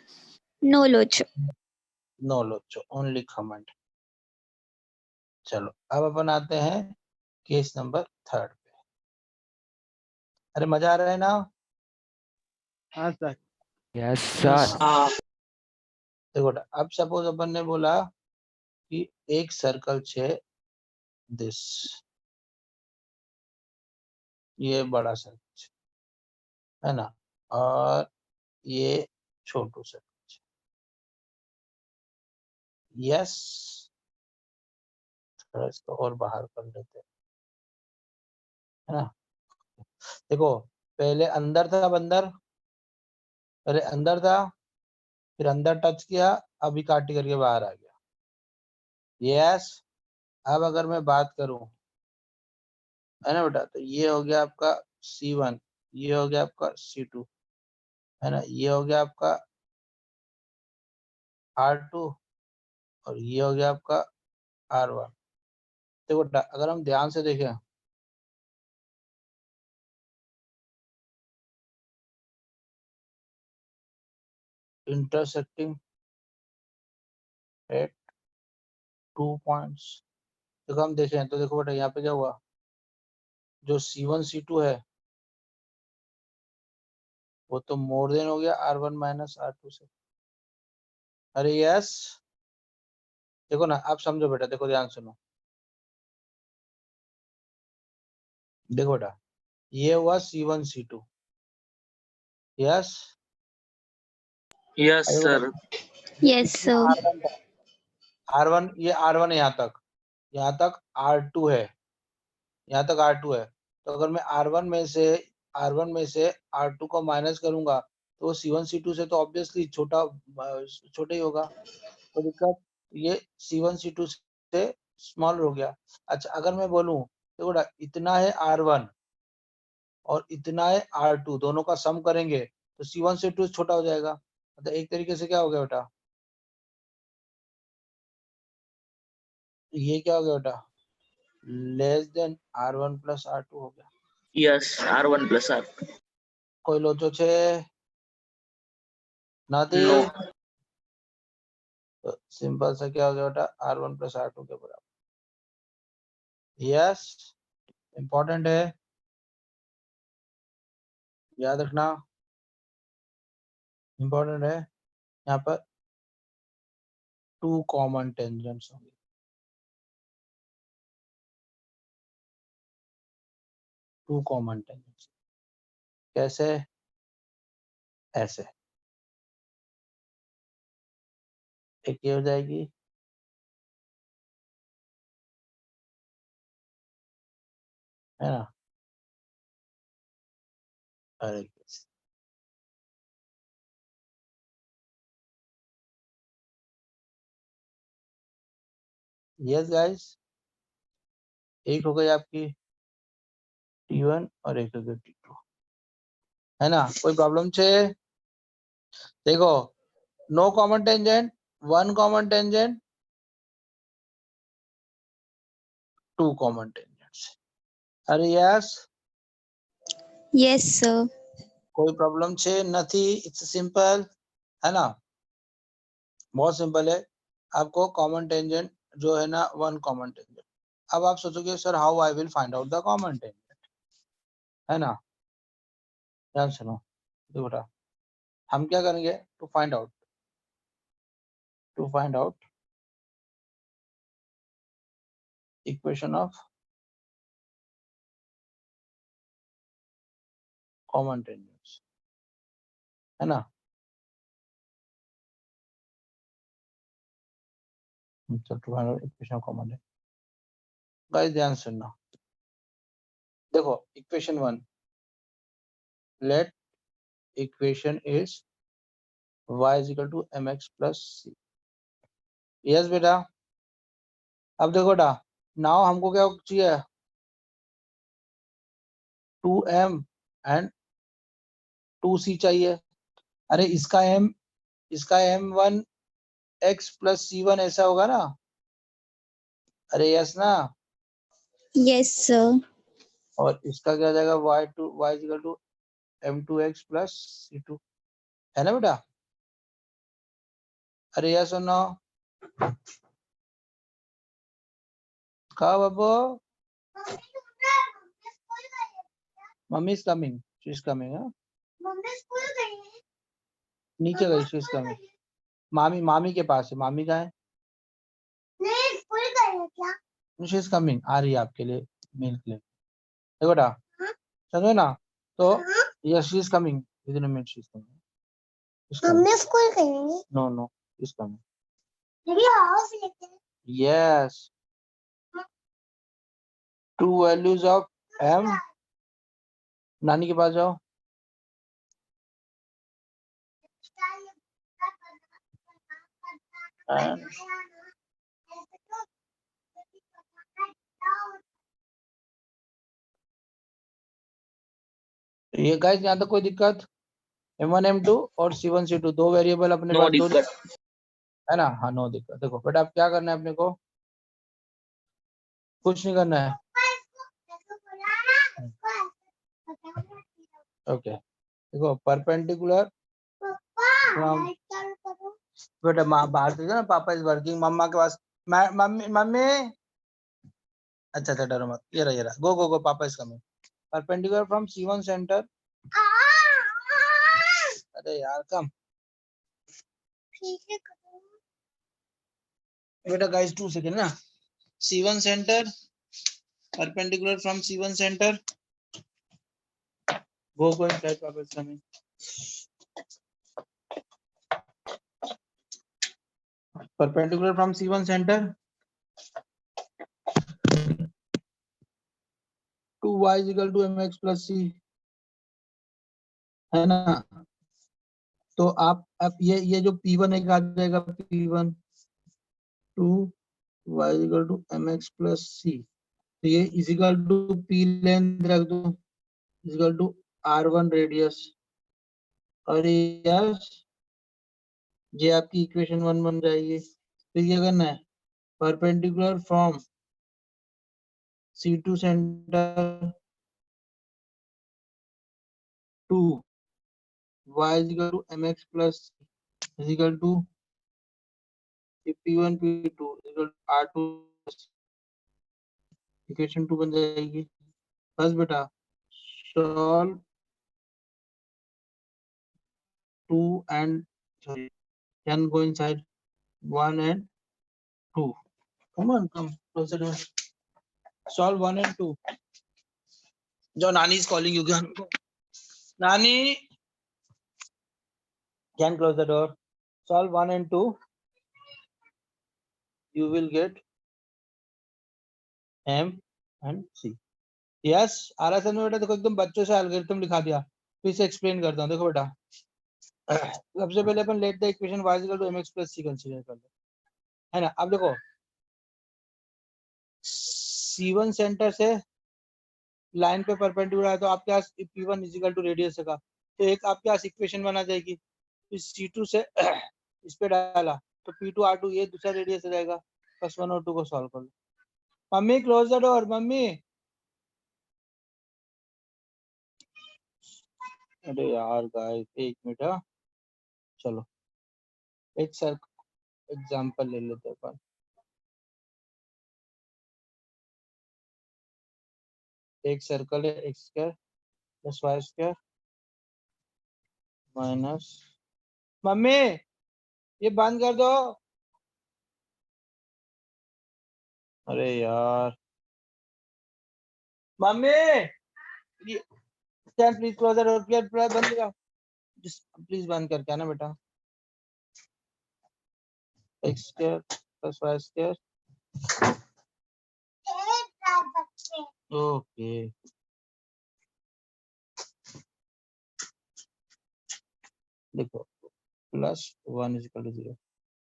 नो लोचो। नो लोचो, ओनली कमेंट। चलो अब अपन आते हैं केस नंबर 3 पे। अरे मजा आ रहा है ना? हाँ सर। Yes, हाँ sir. हाँ देखो बेटा, अब सपोज अपन ने बोला कि एक सर्कल छे दिस, ये बड़ा सर्कल छे, है ना, और ये छोटू सर्कल छे। यस, थोड़ा इसको और बाहर कर लेते हैं, है ना? देखो, पहले अंदर था बंदर, पहले अंदर था, फिर अंदर टच किया, अभी काटी करके बाहर आ गया। यस, अब अगर मैं बात करूं, है ना बेटा, तो ये हो गया आपका C1, ये हो गया आपका C2, है ना, ये हो गया आपका R2, और ये हो गया आपका R1। देखो बेटा, अगर हम ध्यान से देखें, इंटरसेक्टिंग एट 2 पॉइंट्स, देखो हम देखें तो देखो बेटा, यहाँ पे क्या हुआ, जो C1 C2 है वो तो मोर देन हो गया R1 माइनस R2 से। अरे यस, देखो ना, आप समझो बेटा, देखो ध्यान सुनो, देखो बेटा, ये हुआ C1 C2। यस, यस अरे सर बेटा, यस सर। R1 था, R1, ये R1 यहाँ तक R2 है, यहाँ तक R2 है। तो अगर मैं R1 में से R2 को माइनस करूंगा तो C1 C2 से तो ऑब्वियसली छोटा ही होगा, तो दिक्कत, ये C1 C2 से स्मॉलर हो गया। अच्छा, अगर मैं बोलूं तो बेटा, इतना है R1 और इतना है R2, दोनों का सम करेंगे तो C1 C2 छोटा हो जाएगा। मतलब एक तरीके से क्या हो गया बेटा, ये क्या हो गया बेटा, less than R1 plus R2 हो गया। यस R1 प्लस R कोई लोचो छे? नाती? नो तो सिंपल सा क्या हो गया बेटा, R1 प्लस R2 के बराबर। यस, इंपॉर्टेंट है, याद रखना, इंपॉर्टेंट है। यहाँ पर 2 कॉमन टेंजेंट्स होंगे, 2 कॉमन टेंजेंट्स। कैसे? ऐसे, एक ये हो जाएगी, है ना, और एक ऐसे। यस गाइस, एक हो गई आपकी T1 और एक हो गई T2, है ना? कोई प्रॉब्लम छे? देखो, no common tangent, 1 common tangent, 2 common tangents. अरे यस, यस सर। कोई प्रॉब्लम छे? नथी, इट्स सिंपल, है ना, बहुत सिंपल है। आपको कॉमन टेंजेंट जो है ना, 1 कॉमन टेंजेंट। अब आप सोचोगे sir how I will find out the common tangent, है ना? ध्यान सुनो, देखो बेटा, हम क्या करेंगे to find out equation of common tangents, है ना? तो to find out equation of common tangent, guys ध्यान सुनना, देखो इक्वेशन 1, let equation is y is equal to mx plus c. Yes बेटा, अब देखो बेटा, नाउ हमको क्या चाहिए, 2m एंड 2c चाहिए। अरे इसका m1 x प्लस c1 ऐसा होगा ना, अरे यस ना, Yes, sir. और इसका क्या हो जाएगा, y is equal to m2x plus c2, है ना बेटा? अरे यस और नो, कहा बाबू? Mummy is coming, she is coming. नीचे गई, शी इज कमिंग। मामी के पास है, मामी कहाँ है? शी इज कमिंग, आ रही है आपके लिए मिल्क ले। देखो बेटा, समझो ना, तो yes she is coming, within a minute she is coming. School करेंगे। No she is coming. Yes, 2 values of m, नानी के पास जाओ। And ये गाइस यहाँ तक कोई दिक्कत? m1 m2 और c1 c2 दो वेरिएबल अपने नो पास, दो दिक्कत। है ना? हाँ, नो दिक्कत। देखो बेटा, अब क्या करना है अपने को, कुछ नहीं करना है। ओके, देखो परपेंडिकुलर फ्रॉम, बेटा बाहर से ना, पापा इज वर्किंग, मम्मा के पास, मम्मी अच्छा डरो मत, ये रहा गो, पापा is coming. Perpendicular from c1 centre, अरे यार कम बेटा गाइस, 2 सेकंड ना। c1 centre, perpendicular from c1 centre, go inside, पापा is coming. Perpendicular from C1 center to y is equal to mx plus c, है ना? तो आप ये जो P1 एक आ जाएगा, P1 to y is equal to mx plus c, तो ये is equal to P length रख दो, is equal to R1 radius, और यस ये आपकी इक्वेशन 1 बन जाएगी। फिर क्या करना है, perpendicular from C2 centre to y is equal to mx plus is equal to P1 P2 is equal to R2, equation 2 बन जाएगी। बस बेटा, solve 2 and sorry, can go inside 1 and 2. Come on, come closer to solve 1 and 2. जो नानी is calling you, नानी can close the door. Solve 1 and 2. You will get M and C. Yes, आ रहा है बेटा? देखो एकदम बच्चों से एल्गोरिथम लिखा दिया, फिर से एक्सप्लेन करता हूँ। देखो बेटा, सबसे पहले अपन let the equation y equal to mx plus c consider कर लो, है ना? अब देखो C1 सेंटर से लाइन पे परपेंडिकुलर है, तो आपके पास P1 is equal to radius का, तो एक आपके पास इक्वेशन बना जाएगी। फिर C2 से इस पे डाला तो P2 R2 ये दूसरा रेडियस हो जाएगा। बस 1 और 2 को सॉल्व कर लो। Mummy close the door, mummy. अरे यार गाइस, एक मिनट, चलो एक सर एग्जांपल ले लेते हैं अपन। एक सर्कल है x square plus y square minus, mummy ये बंद कर दो। अरे यार mummy, can please close the door, please बंद करो, प्लीज बंद करके आना बेटा। x square plus y square, okay देखो प्लस 1 इज इक्वल टू 0।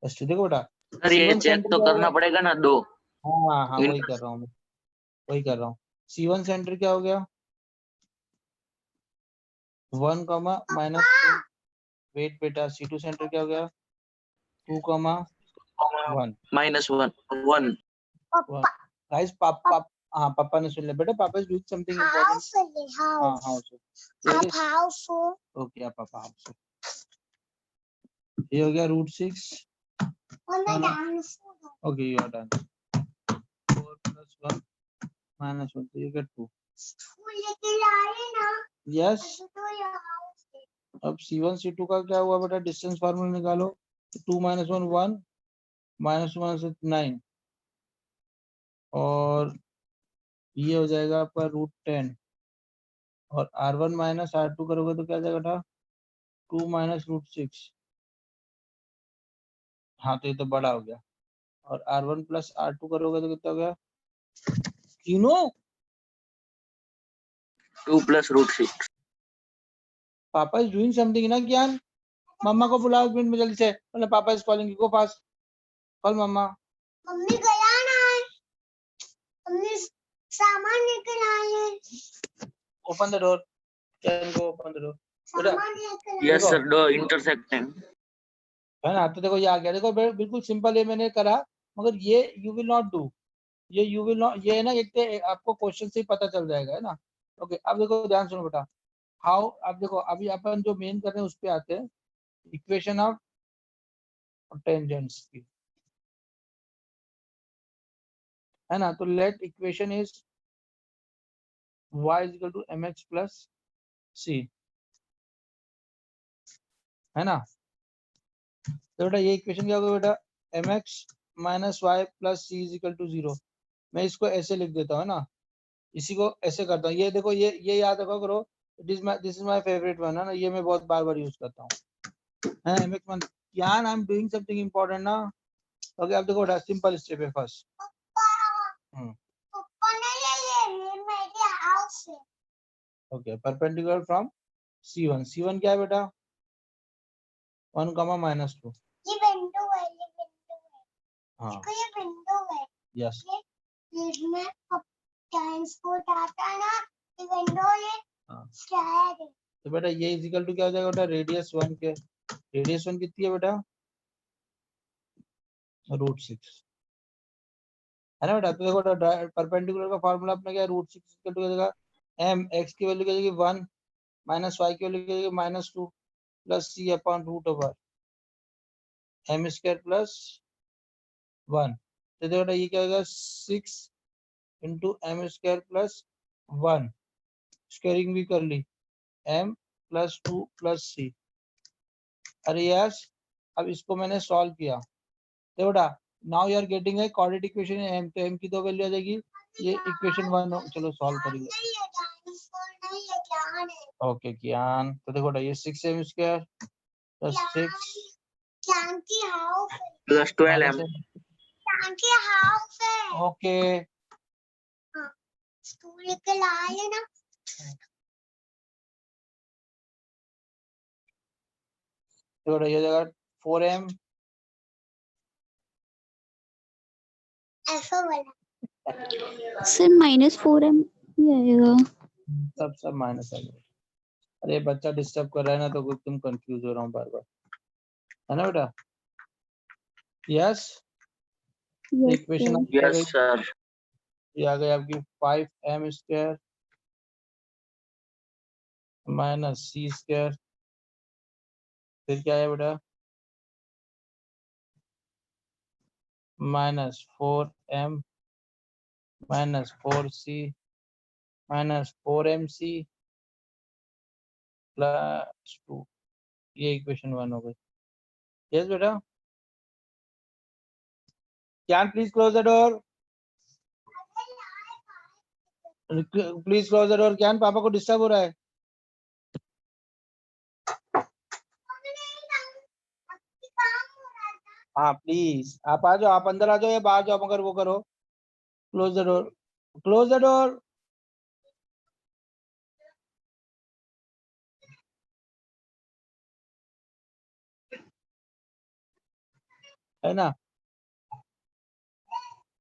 बस देखो बेटा, सर ये C1 चेक सेंटर तो क्या करना होगा? पड़ेगा ना दो। हाँ हाँ वही इंटर कर रहा हूँ मैं, वही कर रहा हूँ। C1 सेंटर क्या हो गया? 1 कॉमा माइनस 2। वेट बेटा, C2 सेंटर क्या हो गया? 2 कॉमा 1। -1 गाइस पापा, हाँ पापा ने सुन लिया बेटा, पापा इज डूइंग समथिंग इम्पोर्टेंट। हाँ हाउस ओके पापा हाउस। ये हो गया √6 ओके यू आर डन। 4 + 1 - 1 तो you get 2। यस अब C1 C2 का क्या हुआ बेटा? डिस्टेंस फार्मूला निकालो। 2 - 1 1 -1 से 9 और ये हो जाएगा आपका √10 और R1 - R2 करोगे तो क्या जाएगा बेटा? 2 - √6। हाँ तो ये तो बड़ा हो गया। और R1 + R2 करोगे तो कितना हो गया? तीनों 2 + √6 पापा इज डूइंग समथिंग ना ज्ञान। मम्मा को बुलाओ 1 मिनट में जल्दी से। बोले papa is calling you, go fast, call mama. मम्मी गया ना, मम्मी सामान लेकर आई है। Open the door, can go open the door. सामान लेकर आई यस देखो सर, दो इंटरसेक्टिंग। है ना, तो देखो ये आ गया। देखो बिल्कुल सिंपल ये मैंने करा, मगर ये यू विल नॉट डू, ये यू विल नॉट, ये है ना एक आपको क्वेश्चन से ही पता चल जाएगा, है ना। ओके अब देखो ध्यान सुनो बेटा, हाउ, अब देखो अभी अपन जो मेन कर रहे हैं उस पे आते हैं, इक्वेशन ऑफ टेंजेंट्स की, है ना। तो let equation is y = mx + c, है ना। तो बेटा ये इक्वेशन क्या होगा बेटा? mx - y + c = 0। मैं इसको ऐसे लिख देता हूँ ना, इसी को ऐसे करता हूँ। ये देखो ये याद रखो करो, this is my favourite one, है ना, ये मैं बहुत बार यूज करता हूँ, है mx मान ज्ञान। I am doing something important ना। ओके अब देखो बेटा सिंपल स्टेप है फर्स्ट। पापा ने ये मेरे हाउस है। ओके परपेंडिकुलर फ्रॉम C1 क्या है बेटा? 1, -2। ये विंडो है, ये विंडो है। हाँ देखो ये विंडो है। यस ये में ट्रांसपोर्ट आता है ना, ये विंडो, ये हाँ। स्टार है। तो बेटा ये इक्वल टू क्या हो जाएगा बेटा? रेडियस 1 के, रेडियस 1 कितनी है बेटा? √6, है ना बेटा। तो देखो परपेंडिकुलर का फार्मूला अपना क्या है? √6 इक्वल टू क्या जाएगा? m x की वैल्यू क्या जाएगी? 1 - y की वैल्यू क्या जाएगी? -2 + c अपॉन √m² + 1। तो देखो बेटा ये क्या होगा? 6 × m² + 1, स्क्वायरिंग भी कर ली, m + 2 + c। अरे यस अब इसको मैंने सॉल्व किया, तो बेटा now you are getting a coordinate equation m। तो m की दो वैल्यू आ जाएगी, ये इक्वेशन 1 चलो सॉल्व करेंगे। ओके ज्ञान, तो देखो बेटा ये 6m² + 6 ज्ञान की हाउस है। + 12m ज्ञान की हाउस है। ओके स्कूल लेकर आए हैं ना। तो बेटा ये हो जाएगा 4m ऐसा वाला। सर -4m ही आएगा। सब माइनस आ गया। अरे बच्चा डिस्टर्ब कर रहा है ना, तो तुम कंफ्यूज हो रहा हूँ बार बार, है ना बेटा। Yes yes equation sir. आ गई, यस सर। ये आ गई आपकी 5m² - c², फिर क्या है बेटा? -4m - 4c - 4mc + 2। ये इक्वेशन 1 हो गई। यस बेटा can please close the door, please close the door. ज्ञान पापा को डिस्टर्ब हो रहा है। हाँ प्लीज आप आ जाओ, आप अंदर आ जाओ या बाहर जाओ, मगर वो करो, close the door, close the door. है ना।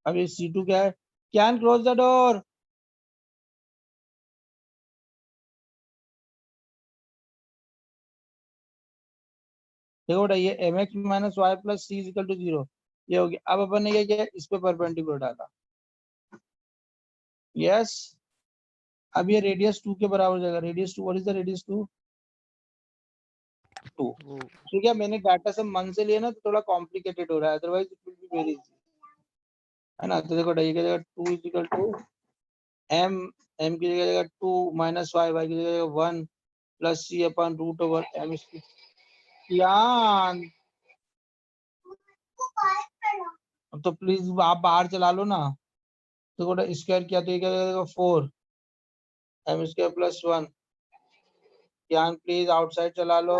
अब ये C2 क्या है, कैन क्लोज द डोर। देखो बेटा ये mx minus y plus c equal to 0 ये हो गया। अब अपन ने क्या किया, इस पे परपेंडिकुलर डाला। यस, अब ये रेडियस 2 के बराबर हो जाएगा। Radius 2, what is the radius 2? 2। ठीक है, मैंने डाटा सब मन से लिया ना तो थोड़ा कॉम्प्लिकेटेड हो रहा है, otherwise it will be very easy, है ना। तो देखो ये क्या जाएगा, 2 इजिकल टू m, m की जगह जाएगा 2 माइनस वाई, वाई की जगह 1 प्लस सी अपन रूट ओवर m स्क्वायर। यार अब तो प्लीज आप बाहर चला लो ना। तो स्क्वायर किया तो ये क्या जाएगा 4 m स्क्वायर प्लस 1। ज्ञान प्लीज आउटसाइड चला लो।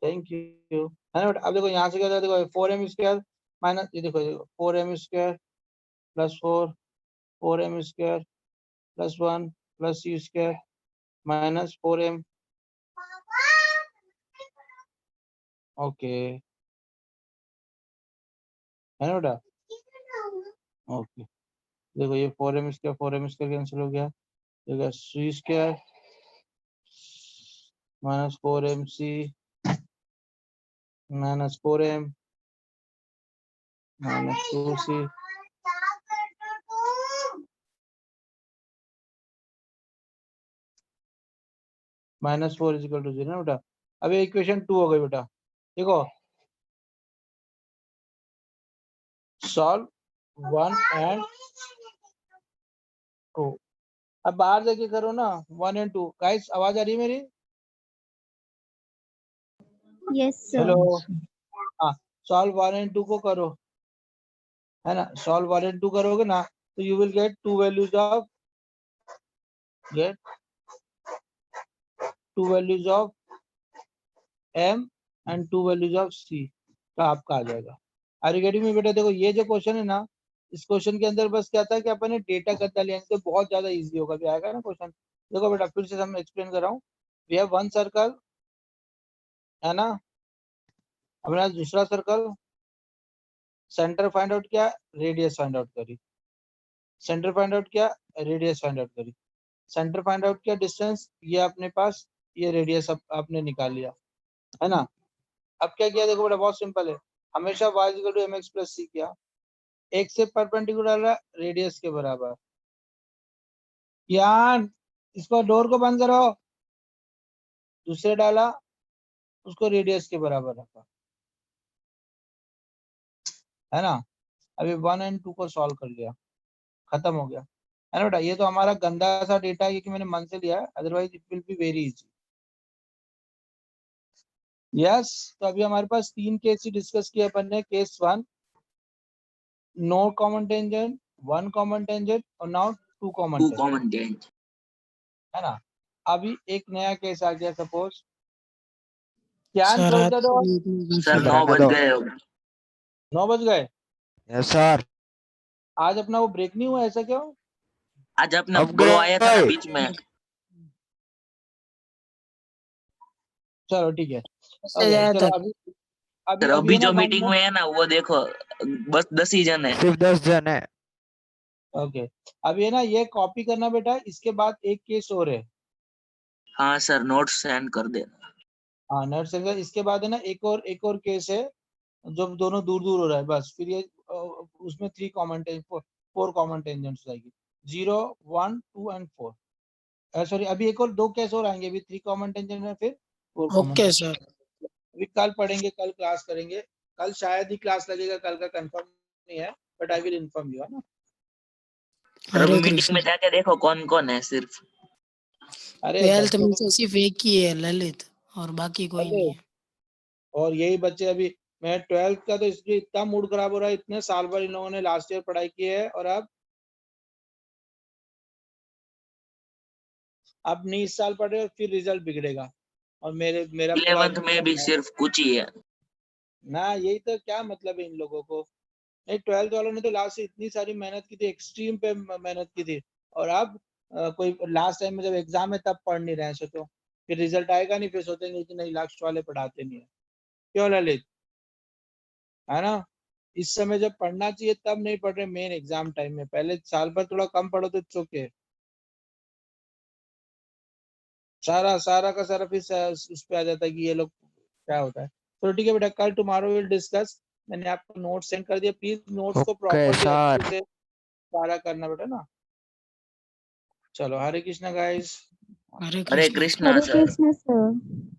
Thank you. है ना बेटा, अब देखो यहाँ से क्या होता है, देखो 4m स्क्वायर माइनस ये देखो 4m square plus 4m square plus 1 plus C square minus 4m। Okay, है ना बेटा। ओके, देखो ये 4m स्क्वायर कैंसिल हो गया, देखो C square minus 4mc minus 4m minus 2c minus 4 equal to 0 ना बेटा। अब ये इक्वेशन 2 हो गई बेटा। देखो सॉल्व 1 एंड 2। अब बाहर जाके करो ना 1 एंड 2। गाइस आवाज आ रही है मेरी? Yes, sir. हेलो, हाँ सॉल्व 1 एंड 2 को करो, है ना। सॉल्व 1 एंड 2 करोगे ना तो you will get to values of m and to values of c, तो आपका आ जाएगा। आर यू गेटिंग मी बेटा? देखो ये जो क्वेश्चन है ना, इस क्वेश्चन के अंदर बस क्या था कि अपन ने डेटा कर लिया, तो बहुत ज्यादा इजी होगा। भी आएगा ना क्वेश्चन। देखो बेटा फिर से हम एक्सप्लेन कर रहा हूँ। वी हैव वन सर्कल, है ना। अपना दूसरा सर्कल, सेंटर फाइंड आउट किया, रेडियस फाइंड आउट करी। सेंटर फाइंड आउट किया, रेडियस फाइंड आउट करी। सेंटर फाइंड आउट किया, डिस्टेंस ये अपने पास, ये रेडियस आपने निकाल लिया, है ना। अब क्या किया, देखो बेटा बहुत सिंपल है। हमेशा y equal to mx plus c किया, एक से परपेंडिकुलर रेडियस के बराबर। यार इसको डोर को बंद करो। दूसरे डाला, उसको रेडियस के बराबर रखा, है ना। अभी 1 एंड 2 को सॉल्व कर लिया, खत्म हो गया, है ना बेटा। ये तो हमारा गंदा सा डेटा है कि मैंने मन से लिया है, otherwise it will be very easy. Yes, तो अभी हमारे पास 3 केस ही डिस्कस किया अपन ने। Case 1 no common tangent, 1 common tangent और now 2 common two tangent, common tangent. है ना। अभी एक नया केस आ गया, सपोज कैन सर क्लोज आज द डोर। सर 9 बज गए होंगे। 9 बज गए। Yes sir. आज अपना वो ब्रेक नहीं हुआ, ऐसा क्यों? आज अपना अब ब्रो आया था ना गए। बीच में। चलो ठीक है, से ओके जाया चलो। था। अभी सर अभी अभी है ना जो 1 मीटिंग मिनट। में है ना वो देखो, बस 10 ही जन है। सिर्फ 10 जन है। ओके, अभी है ना ये कॉपी करना बेटा। इसके बाद एक केस और है। हाँ सर, नोट्स सेंड कर देना। हाँ नर्स सेंटर। इसके बाद है ना एक और केस है, जब दोनों दूर दूर हो रहा है बस। फिर ये उसमें 3 कॉमन 4 कॉमन टेंजेंट्स आएगी, 0 1 2 एंड 4। सॉरी, अभी एक और 2 केस और आएंगे। अभी 3 कॉमन टेंजेंट है, फिर 4 कॉमन। Okay sir. अभी कल पढ़ेंगे, कल क्लास करेंगे। कल शायद ही क्लास लगेगा, कल का कंफर्म नहीं है, but I will inform you, है ना। सर अभी हरे मीटिंग कृष्ण। में जाके देखो कौन कौन है सिर्फ। अरे 12th बच्चों में को से सिर्फ एक ही है ललित, और बाकी कोई नहीं है। और यही बच्चे अभी। मैं 12th का तो इसलिए इतना मूड खराब हो रहा है, इतने साल भर इन लोगों ने लास्ट ईयर पढ़ाई की है, और अब नहीं इस साल पढ़ रहे, और फिर रिजल्ट बिगड़ेगा। और मेरा पूरा 11th में भी सिर्फ कुछ ही है। ना, यही तो क्या मतलब है इन लोगों को। नहीं, 12th वालों ने तो लास्ट से इतनी सारी मेहनत की थी, एक्सट्रीम पे मेहनत की थी, और अब कोई लास्ट टाइम में जब एग्जाम है तब पढ़ नहीं रहे हैं, तो फिर रिजल्ट आएगा नहीं, फिर सोचेंगे कि नहीं लास्ट वाले पढ़ाते नहीं है। क्यों ललित, है ना? इस समय जब पढ़ना चाहिए तब नहीं पढ़ रहे, मेन एग्जाम टाइम में। पहले साल भर थोड़ा कम पढ़ो तो इट्स ओके। सारा का सारा फिर उस पे आ जाता है कि ये लोग क्या होता है। तो ठीक है बेटा, कल टुमारो विल डिस्कस। मैंने आपको नोट सेंड कर दिया, प्लीज नोट्स को ओके प्रॉपरली सर। अच्छे से सारा करना बेटा ना। चलो, हरे कृष्णा गाइस। हरे हरे कृष्णा। कृष्णा हरे सर। कृष्ण सर।